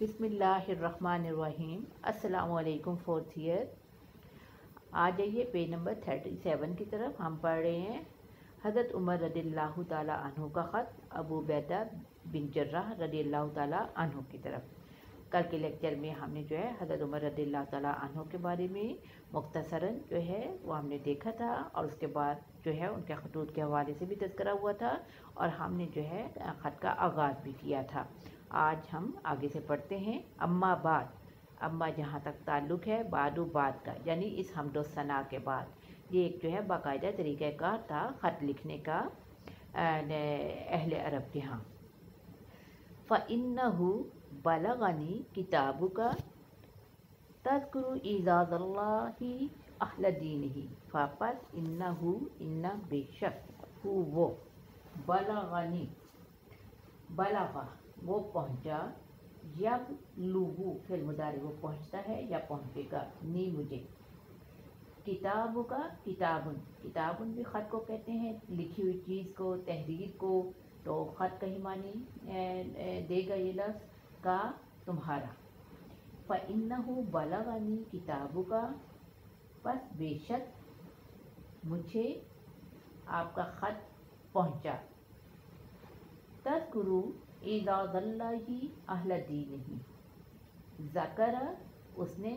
बिस्मिल्लाहिर्रहमानिर्रहीम। अस्सलामुअलैकुम fourth year. आ जाइए पेज नंबर 37 की तरफ। हम पढ़ रहे हैं हज़रत उमर रदियल्लाहु ताला अन्हु का ख़त अबू बैदा बिन जर्राह रदियल्लाहु ताला अन्हु की तरफ। कल के लेक्चर में हमने जो है हज़रत उमर रदियल्लाहु ताला अन्हु के बारे में मुख्तसरन जो है वो हमने देखा था, और उसके बाद जो है उनके खतूत के हवाले से भी तज़किरा हुआ था, और हमने जो है ख़त का आगाज़ भी किया था। आज हम आगे से पढ़ते हैं। अम्मा बाद, अम्मा जहाँ तक ताल्लुक़ है बादू बाद का, यानी इस हमदो सना के बाद। ये एक जो है बाकायदा तरीक़ाकार था ख़त लिखने का अहले अरब के यहाँ। फ़इन्नहु बलगनी किताबुका तज़कुरु इज़ाज़ल्लाहि अहल दीनिही। फ़ापस इन्नहु इन्ना बेशक हु वो, बलगनी बलगा वो पहुँचा, यब लुगु फिर मुदारे वो पहुँचता है या पहुँचेगा, नी मुझे, किताबु का किताबुन, किताबुन भी ख़त को कहते हैं, लिखी हुई चीज़ को, तहरीर को, तो ख़त का ही मानी देगा ये लफ्ज़ का तुम्हारा। फ़इन्नहु बलगनी किताबु का, बस बेशक मुझे आपका ख़त पहुँचा। तज़कुरु इज़ाज़ल्लाहि अहल दीनिही, ज़करा उसने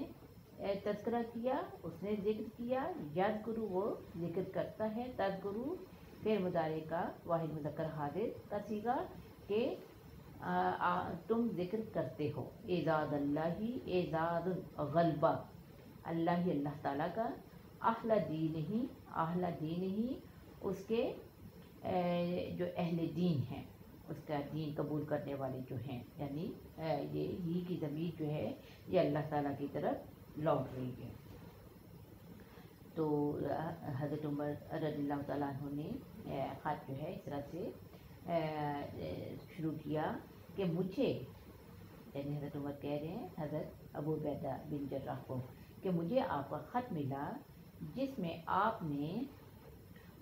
तज़करा किया, उसने ज़िक्र किया, यज़कुरु वो ज़िक्र करता है, तज़कुरु फिर मुदारे का वाहिद मुज़क्कर हाज़िर का सीगा कि तुम ज़िक्र करते हो। इज़ाज़ल्लाहि इज़ाज़ुन ग़ल्बा, अल्लाह ही अल्लाह ताला का, अहल दीनिही उसके जो अहले दीन हैं, उसका दीन कबूल करने वाले जो हैं, यानी ये ही की ज़मीर जो है ये अल्लाह ताला की तरफ लौट रही है। तो हज़रत उमर रज़ियल्लाहु ताला अन्हु ने ख़त जो है इस तरह से शुरू किया कि मुझे, यानी हज़रत उमर कह रहे हैं हज़रत अबू बैदा बिन जर्राह को, कि मुझे आपका ख़त मिला जिसमें आपने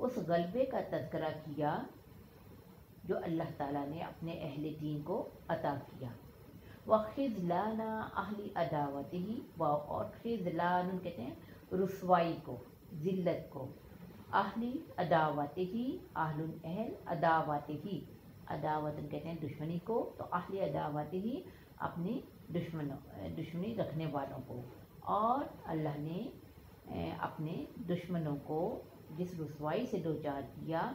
उस गलबे का तज़करा किया जो अल्लाह ताला ने अपने अहले दीन को अता किया। व खिज़लाना अहली अदावतिही, व और खिज़लान कहते हैं रुसवाई को, ज़िल्लत को, अहली अदावतिही अहलुन अहल, अदावतिही अदावतन कहते हैं दुश्मनी को, तो अहली अदावतिही अपनी दुश्मनी रखने वालों को, और अल्लाह ने अपने दुश्मनों को जिस रुसवाई से दो चार किया,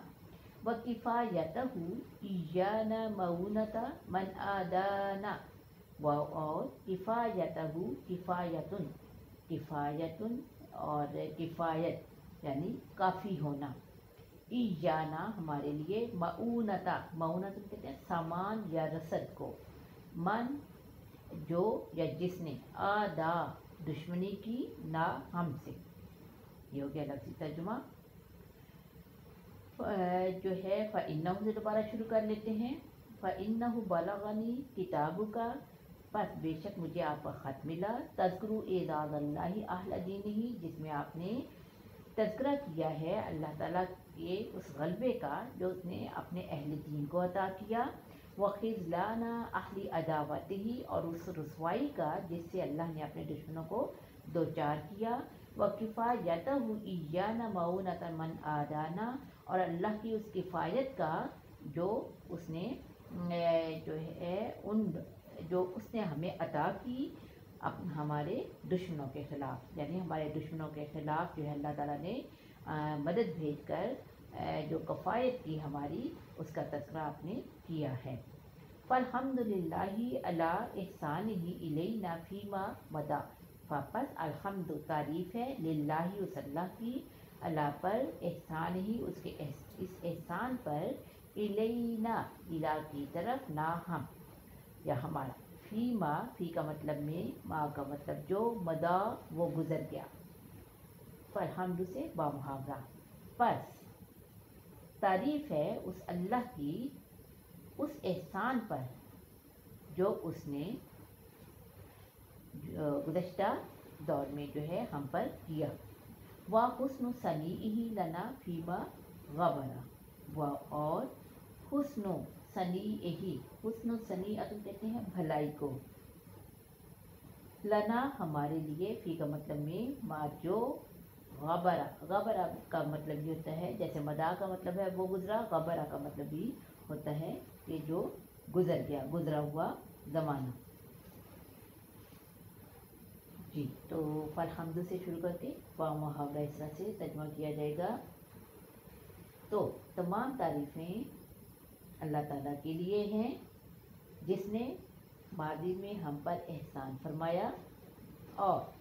व किफ़ायतहु इय्याना मऊनता मन आदाना, व और किफ़ायतहु किफ़ायतुन और किफ़ायत यानी काफ़ी होना, इय्याना हमारे लिए, मऊनता कहते हैं सामान या रसद को, मन जो या जिसने, आदा दुश्मनी की, ना हमसे। ये हो गया लफ्ज़ी तर्जुमा। जो है फ़इन्नहु से दोबारा शुरू कर लेते हैं। फ़इन्नहु बलगनी किताबुका, बस बेशक मुझे आपका ख़त मिला, तज़कुरु इज़ाज़ल्लाहि अहल दीनिही, जिसमें आपने तज़करा किया है अल्लाह ताला के उस गलबे का जो उसने अपने अहले दीन को अता किया। व खिज़लाना अहली अदावतिही, और उस रुसवाई का जिससे अल्लाह ने अपने दुश्मनों को दो चार किया। व किफ़ायतहु इय्याना मऊनता मन आदाना, और अल्लाह की उस किफ़ायत का जो उसने जो है उन जो उसने हमें अता की हमारे दुश्मनों के ख़िलाफ़, यानी हमारे दुश्मनों के ख़िलाफ़ जो है अल्लाह ताला ने मदद भेजकर जो कफ़ायत की हमारी, उसका तज़किरा आपने किया है। फ़ल्हम्दुलिल्लाहि अला इहसानिही इलैना फ़ीमा मदा, वापस अल्हम्दु तारीफ़ है, लिल्लाही उस अल्लाह की, अल्लाह पर, एहसान ही उसके इस एहसान पर, इलैना इला की तरफ, ना हम या हमारा, फ़ी मा फ़ी का मतलब में, मा का मतलब जो, मदा वो गुज़र गया, फ़ल्हम्दु से बामुहावरा, बस तारीफ़ है उस अल्लाह की उस एहसान पर जो उसने गुज़श्ता दौर में जो है हम पर किया। व हुस्नु सनीइही लना फ़ीमा गबरा, व और हुस्नु सनीइही, हुस्नु सनीअतुन कहते हैं भलाई को, लना हमारे लिए, फी का मतलब में, मा जो, गबरा, गबरा का मतलब ये होता है, जैसे मदा का मतलब है वो गुजरा, गबरा का मतलब भी होता है कि जो गुजर गया, गुजरा हुआ ज़माना। जी, तो फलहम्दु से शुरू करके वाव मुहावरा इस तरह से तर्जुमा किया जाएगा। तो तमाम तारीफ़ें अल्लाह ताला के लिए हैं जिसने मादी में हम पर एहसान फरमाया और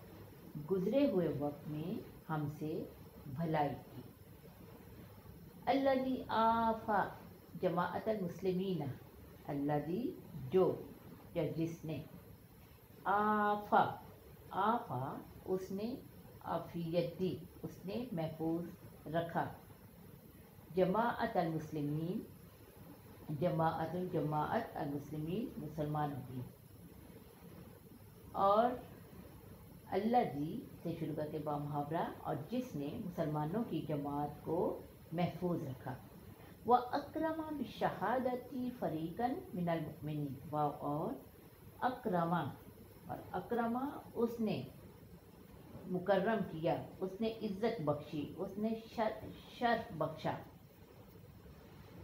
गुज़रे हुए वक्त में हमसे भलाई की। अल्लज़ी आफ़ा जमाअतल मुस्लिमीना, अल्लज़ी जो या जिसने, आफ़ा, आफ़ा उसने आफियत दी, उसने महफूज रखा, जमाअत अल मुस्लिमीन, जमाअत अल मुस्लिमीन मुसलमानों की, और अल्लज़ी से शुरू करके बा मुहावरा, और जिसने मुसलमानों की जमात को महफूज रखा। व अक्रमा बिशहादती फ़रीक़न मिनल मुमिनीन, वाव और अक्रमा, और अक्रमा उसने मुकर्रम किया, उसने इज़्ज़त बख्शी, उसने शर्फ बख्शा,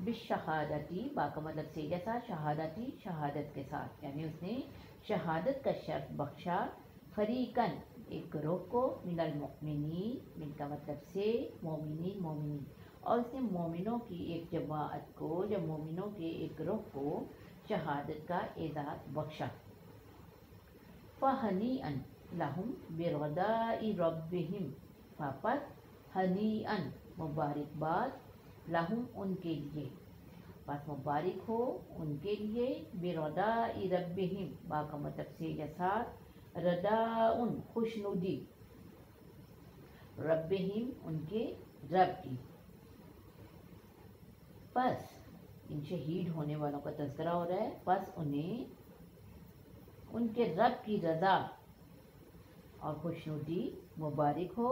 बिशहादती, बा का मतलब से जैसा, शहादती शहादत के साथ, यानी उसने शहादत का शर्फ बख्शा, फरीकन एक ग्रोह को, मिनल मुमिनीन, मिन का मतलब से, मोमिनीन मोमिनीन, और उसने मोमिनों की एक जमात को या मोमिनों के एक ग्रोह को शहादत का एजाज़ बख्शा। फ़हनीअन लहुम बिरग़दाई रब्बिहिम, फापत हनीअन मुबारकबाद, लहुम उनके लिए, बस मुबारक हो उनके लिए, बिरग़दाई रब्बिहिम, बा का मतलब से या साथ, रदाउन खुशनुदी, रब्बिहिम उनके रब की। बस इन शहीद होने वालों का तज़किरा हो रहा है, बस उन्हें उनके रब की रज़ा और खुशनुदी मुबारक हो।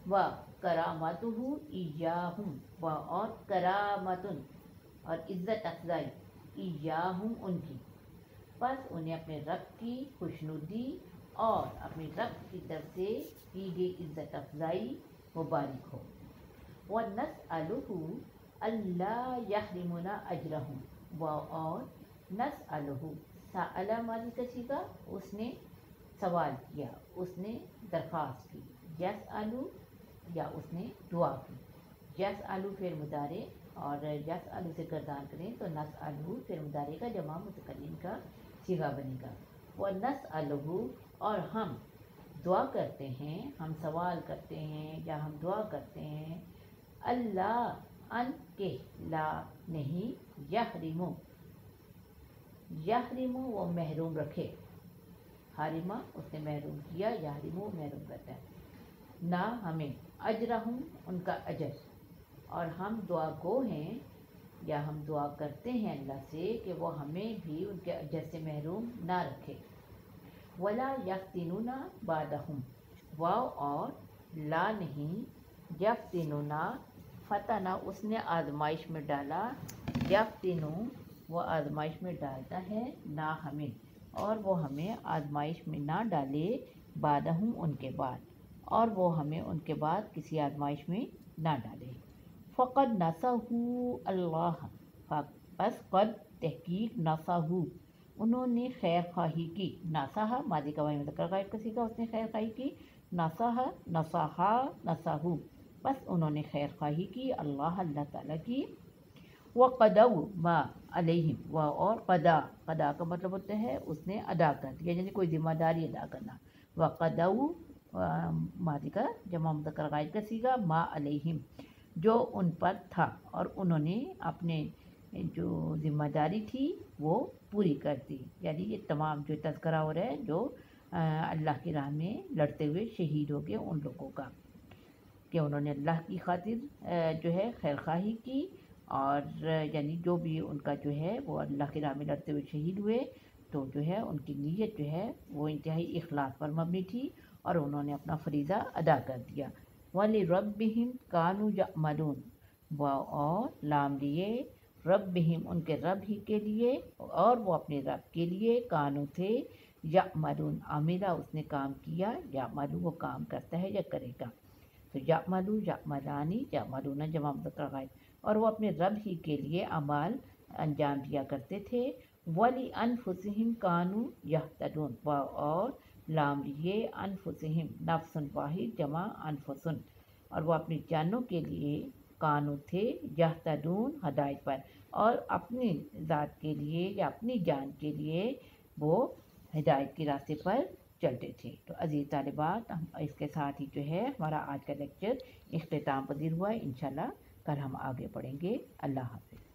व करामतुहु इय्याहुम, व और करामतुन और इज़्ज़त अफजाई, इय्याहुम उनकी, बस उन्हें अपने रब की खुशनुदी और अपने रब की तरफ से की गई इज़्ज़त अफजाई मुबारक हो। व नस्अलुहु अल्ला यहरिमुना अजरहुम, व और नस्अलुहु, साअला मादी का सीगा, उसने सवाल किया, उसने दरख्वास्त की, यसअलु या उसने दुआ की, यसअलु फिर मुदारे, और यसअलु से गर्दान करें तो नस्अलु फिर मुदारे का जमा मुतकल्लिम का सीगा बनेगा। व नस्अलुहु, और हम दुआ करते हैं, हम सवाल करते हैं या हम दुआ करते हैं, अल्लाह अन के, ला नहीं, यहरिमु, यहरिमु वो महरूम रखे, हारिमा उसने महरूम किया, यहरिमु महरूम करता है, ना हमें, अजरहुम उनका अजर, और हम दुआ गो हैं या हम दुआ करते हैं अल्लाह से कि वो हमें भी उनके अजर से महरूम ना रखे। वला यफ्तिनुना बादहुम, वाव और ला नहीं, यफ्तिनुना, फतना उसने आजमाइश में डाला, यफ्तिनु वो आजमाइश में डालता है, ना हमें, और वो हमें आजमाइश में ना डाले, बादहुम उनके बाद, और वो हमें उनके बाद किसी आजमाइश में ना डाले। फ़क़द नसहू अल्लाह, बस कद तहकीक नसहू उन्होंने खैर खाही की, नसहा मादी का वाही मुज़क्कर गायब का सीखा, उसने खैर खाही की, नसहा नसहा नसहू, बस उन्होंने खैर खाही की, अल्लाह अल्लाह ताला की। व क़दऊ मा अलैहिम, व और क़दा, क़दा का मतलब होता है उसने अदा कर दिया, यानी कोई ज़िम्मेदारी अदा करना। व क़दऊ मादी का जमा मुज़क्कर गायब का सीगा, मा अलैहिम जो उन पर था, और उन्होंने अपने जो ज़िम्मेदारी थी वो पूरी कर दी। यानी ये तमाम जो तज़किरा हो रहा है जो अल्लाह की राह में लड़ते हुए शहीद हो गए उन लोगों का, कि उन्होंने अल्लाह की खातिर जो है खैर खाही की, और यानी जो भी उनका जो है वो अल्लाह की राह में लड़ते हुए शहीद हुए, तो जो है उनकी नीयत जो है वो इंतहाई इखलास पर मबनी थी, और उन्होंने अपना फरीज़ा अदा कर दिया। वाली रब्बिहिम कानू यअमलून, व और लाम लिए, रब्बिहिम उनके रब ही के लिए, और वो अपने रब के लिए, कानू थे, यामलून आमिला उसने काम किया, यामलू वो काम करता है या करेगा। तो यामलू यामलानी यामलूना जमा मुज़क्कर गायब। और वो अपने रब ही के लिए अमाल अंजाम दिया करते थे। वली अनफुसिहिम कानू यहतदून और लाम लिए अनफुसिहिम नफ्सन वाहिद जमा अनफुसन। और वो अपनी जानों के लिए कानू थे यहतदून हदायत पर, और अपनी ज़ात के लिए या अपनी जान के लिए वो हिदायत के रास्ते पर चलते थे। तो अज़ीज़ तालिबात, हम इसके साथ ही जो है हमारा आज का लेक्चर इख्तिताम पजीर हुआ है। इंशाल्लाह कल हम आगे पढ़ेंगे। अल्लाह हाफ़िज़।